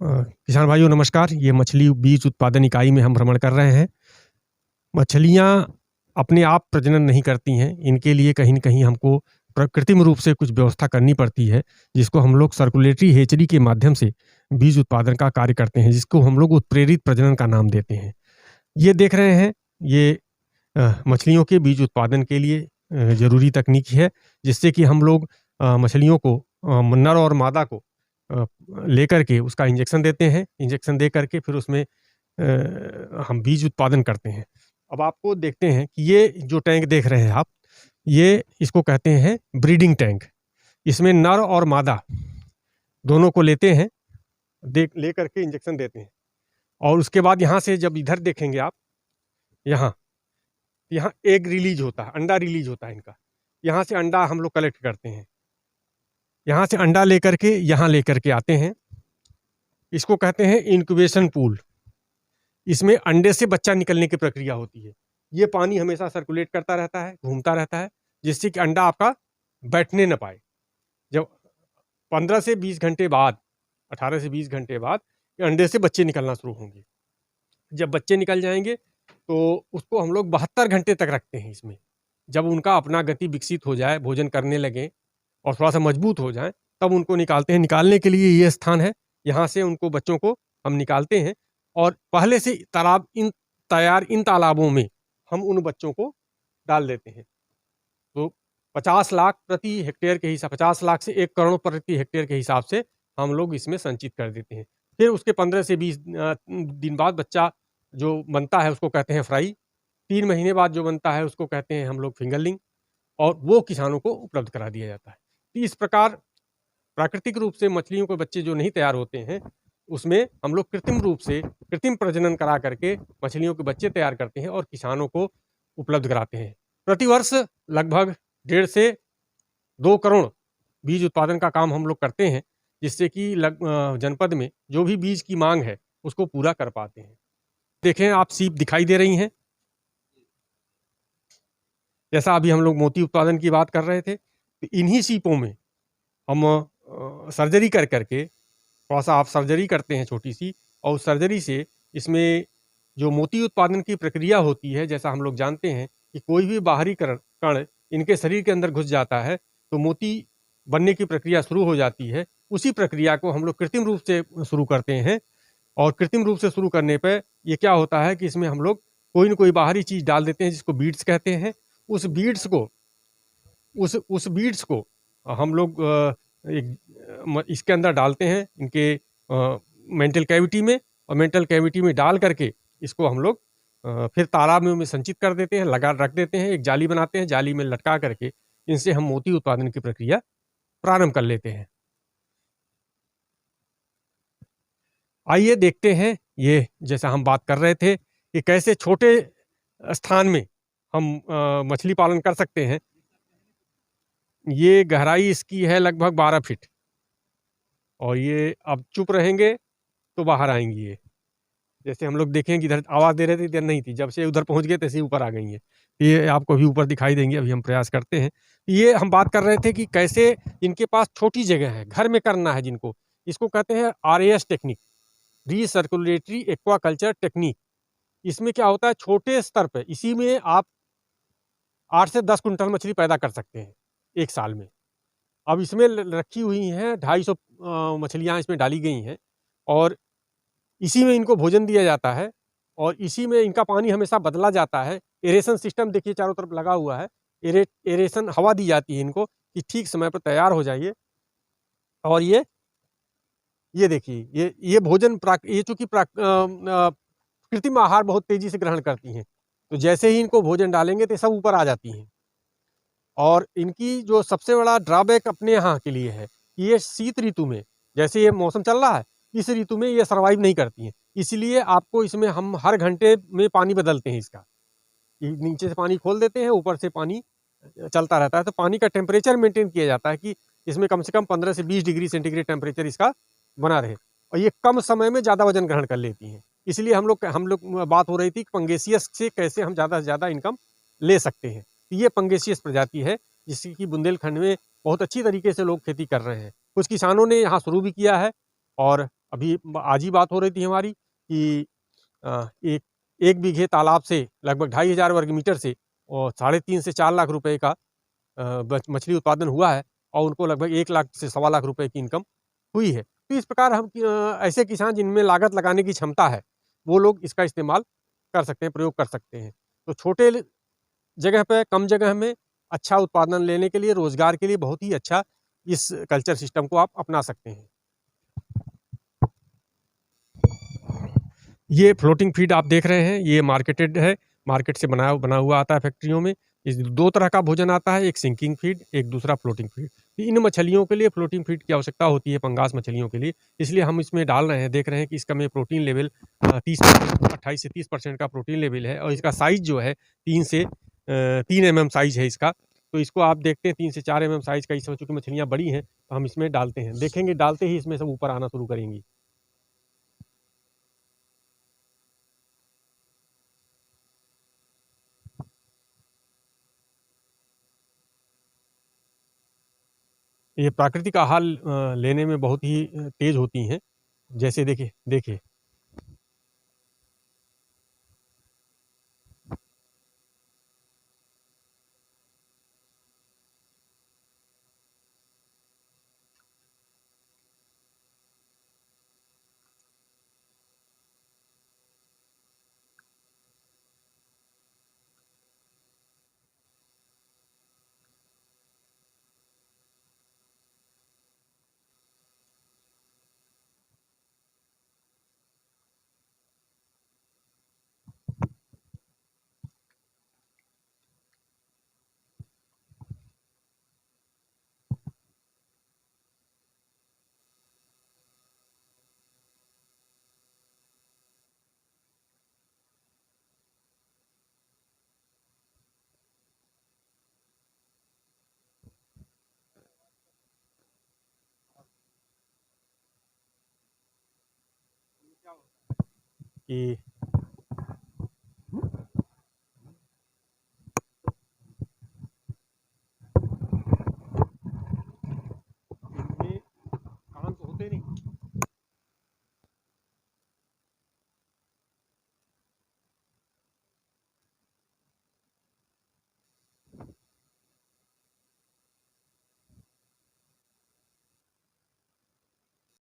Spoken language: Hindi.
किसान भाइयों नमस्कार। ये मछली बीज उत्पादन इकाई में हम भ्रमण कर रहे हैं। मछलियाँ अपने आप प्रजनन नहीं करती हैं, इनके लिए कहीं न कहीं हमको कृत्रिम रूप से कुछ व्यवस्था करनी पड़ती है, जिसको हम लोग सर्कुलेटरी हेचरी के माध्यम से बीज उत्पादन का कार्य करते हैं, जिसको हम लोग उत्प्रेरित प्रजनन का नाम देते हैं। ये देख रहे हैं, ये मछलियों के बीज उत्पादन के लिए ज़रूरी तकनीक है, जिससे कि हम लोग मछलियों को नर और मादा को लेकर के उसका इंजेक्शन देते हैं। इंजेक्शन दे करके फिर उसमें हम बीज उत्पादन करते हैं। अब आपको देखते हैं कि ये जो टैंक देख रहे हैं आप, ये इसको कहते हैं ब्रीडिंग टैंक। इसमें नर और मादा दोनों को लेते हैं, ले करके इंजेक्शन देते हैं और उसके बाद यहाँ से जब इधर देखेंगे आप, यहाँ यहाँ एग रिलीज होता है, अंडा रिलीज होता है इनका। यहाँ से अंडा हम लोग कलेक्ट करते हैं। यहाँ से अंडा लेकर के यहाँ लेकर के आते हैं। इसको कहते हैं इंक्यूबेशन पूल। इसमें अंडे से बच्चा निकलने की प्रक्रिया होती है। ये पानी हमेशा सर्कुलेट करता रहता है, घूमता रहता है, जिससे कि अंडा आपका बैठने न पाए। जब 15 से 20 घंटे बाद, 18 से 20 घंटे बाद अंडे से बच्चे निकलना शुरू होंगे। जब बच्चे निकल जाएंगे तो उसको हम लोग 72 घंटे तक रखते हैं इसमें। जब उनका अपना गति विकसित हो जाए, भोजन करने लगें और थोड़ा सा मजबूत हो जाए, तब उनको निकालते हैं। निकालने के लिए ये स्थान है, यहाँ से उनको बच्चों को हम निकालते हैं और पहले से इन तालाबों में हम उन बच्चों को डाल देते हैं। तो 50 लाख प्रति हेक्टेयर के हिसाब, 50 लाख से 1 करोड़ प्रति हेक्टेयर के हिसाब से हम लोग इसमें संचित कर देते हैं। फिर उसके 15 से 20 दिन बाद बच्चा जो बनता है उसको कहते हैं फ्राई। 3 महीने बाद जो बनता है उसको कहते हैं हम लोग फिंगरलिंग, और वो किसानों को उपलब्ध करा दिया जाता है। तो इस प्रकार प्राकृतिक रूप से मछलियों के बच्चे जो नहीं तैयार होते हैं, उसमें हम लोग कृत्रिम रूप से कृत्रिम प्रजनन करा करके मछलियों के बच्चे तैयार करते हैं और किसानों को उपलब्ध कराते हैं। प्रतिवर्ष लगभग 1.5 से 2 करोड़ बीज उत्पादन का काम हम लोग करते हैं, जिससे कि जनपद में जो भी बीज की मांग है उसको पूरा कर पाते हैं। देखें आप, सीप दिखाई दे रही हैं। जैसा अभी हम लोग मोती उत्पादन की बात कर रहे थे, तो इन्हीं सीपों में हम सर्जरी कर करके, थोड़ा सा आप सर्जरी करते हैं छोटी सी, और उस सर्जरी से इसमें जो मोती उत्पादन की प्रक्रिया होती है, जैसा हम लोग जानते हैं कि कोई भी बाहरी कण इनके शरीर के अंदर घुस जाता है तो मोती बनने की प्रक्रिया शुरू हो जाती है। उसी प्रक्रिया को हम लोग कृत्रिम रूप से शुरू करते हैं, और कृत्रिम रूप से शुरू करने पर ये क्या होता है कि इसमें हम लोग कोई न कोई बाहरी चीज़ डाल देते हैं, जिसको बीड्स कहते हैं। उस बीड्स को हम लोग इसके अंदर डालते हैं, इनके मेंटल कैविटी में, और मेंटल कैविटी में डाल करके इसको हम लोग फिर तालाब में संचित कर देते हैं, रख देते हैं। एक जाली बनाते हैं, जाली में लटका करके इनसे हम मोती उत्पादन की प्रक्रिया प्रारंभ कर लेते हैं। आइए देखते हैं, ये जैसा हम बात कर रहे थे कि कैसे छोटे स्थान में हम मछली पालन कर सकते हैं। ये गहराई इसकी है लगभग 12 फीट, और ये अब चुप रहेंगे तो बाहर आएंगी। ये जैसे हम लोग देखें कि इधर आवाज़ दे रहे थे, इधर नहीं थी, जब से उधर पहुंच गए तैसे ही ऊपर आ गई हैं। ये आपको अभी ऊपर दिखाई देंगे, अभी हम प्रयास करते हैं। ये हम बात कर रहे थे कि कैसे इनके पास छोटी जगह है, घर में करना है जिनको, इसको कहते हैं RAS टेक्निक, रीसर्कुलेटरी एक्वाकल्चर टेक्निक। इसमें क्या होता है, छोटे स्तर पर इसी में आप 8 से 10 कुंटल मछली पैदा कर सकते हैं एक साल में। अब इसमें रखी हुई हैं 250 मछलियाँ इसमें डाली गई हैं, और इसी में इनको भोजन दिया जाता है, और इसी में इनका पानी हमेशा बदला जाता है। एरेशन सिस्टम देखिए चारों तरफ लगा हुआ है। एरेशन हवा दी जाती है इनको कि ठीक समय पर तैयार हो जाइए। और ये देखिए, ये भोजन ये चूँकि कृत्रिम आहार बहुत तेज़ी से ग्रहण करती हैं, तो जैसे ही इनको भोजन डालेंगे तो सब ऊपर आ जाती हैं। और इनकी जो सबसे बड़ा ड्रॉबैक अपने यहाँ के लिए है कि ये शीत ऋतु में, जैसे ये मौसम चल रहा है, इस ऋतु में ये सर्वाइव नहीं करती हैं। इसलिए आपको इसमें हम हर घंटे में पानी बदलते हैं इसका। नीचे से पानी खोल देते हैं, ऊपर से पानी चलता रहता है, तो पानी का टेम्परेचर मेंटेन किया जाता है कि इसमें कम से कम 15 से 20 डिग्री सेंटीग्रेड टेम्परेचर इसका बना रहे, और ये कम समय में ज़्यादा वजन ग्रहण कर लेती हैं। इसलिए हम लोग बात हो रही थी कि पंगेसियस से कैसे हम ज़्यादा से ज़्यादा इनकम ले सकते हैं। ये पंगेसियस प्रजाति है, जिसकी बुंदेलखंड में बहुत अच्छी तरीके से लोग खेती कर रहे हैं। कुछ किसानों ने यहाँ शुरू भी किया है, और अभी आज ही बात हो रही थी हमारी कि एक 1 बीघे तालाब से लगभग 2,500 वर्ग मीटर से और 3.5 से 4 लाख रुपए का मछली उत्पादन हुआ है और उनको लगभग 1 लाख से सवा लाख रुपए की इनकम हुई है। तो इस प्रकार हम ऐसे किसान जिनमें लागत लगाने की क्षमता है, वो लोग इसका इस्तेमाल कर सकते हैं, प्रयोग कर सकते हैं। तो छोटे जगह पे, कम जगह में अच्छा उत्पादन लेने के लिए, रोज़गार के लिए बहुत ही अच्छा इस कल्चर सिस्टम को आप अपना सकते हैं। ये फ्लोटिंग फीड आप देख रहे हैं, ये मार्केटेड है, मार्केट से बना हुआ आता है फैक्ट्रियों में। इस 2 तरह का भोजन आता है, एक सिंकिंग फीड, एक दूसरा फ्लोटिंग फीड। इन मछलियों के लिए फ्लोटिंग फीड की आवश्यकता होती है, पंगास मछलियों के लिए, इसलिए हम इसमें डाल रहे हैं। देख रहे हैं कि इसका में प्रोटीन लेवल 30% 28 से 30% का प्रोटीन लेवल है और इसका साइज़ जो है 3 एमएम साइज़ है इसका। तो इसको आप देखते हैं 3 से 4 एमएम साइज़ का, इस समय चूँकि मछलियाँ बड़ी हैं, तो हम इसमें डालते हैं। देखेंगे डालते ही इसमें सब ऊपर आना शुरू करेंगी। ये प्राकृतिक आहार लेने में बहुत ही तेज़ होती हैं। जैसे देखिए देखिए कि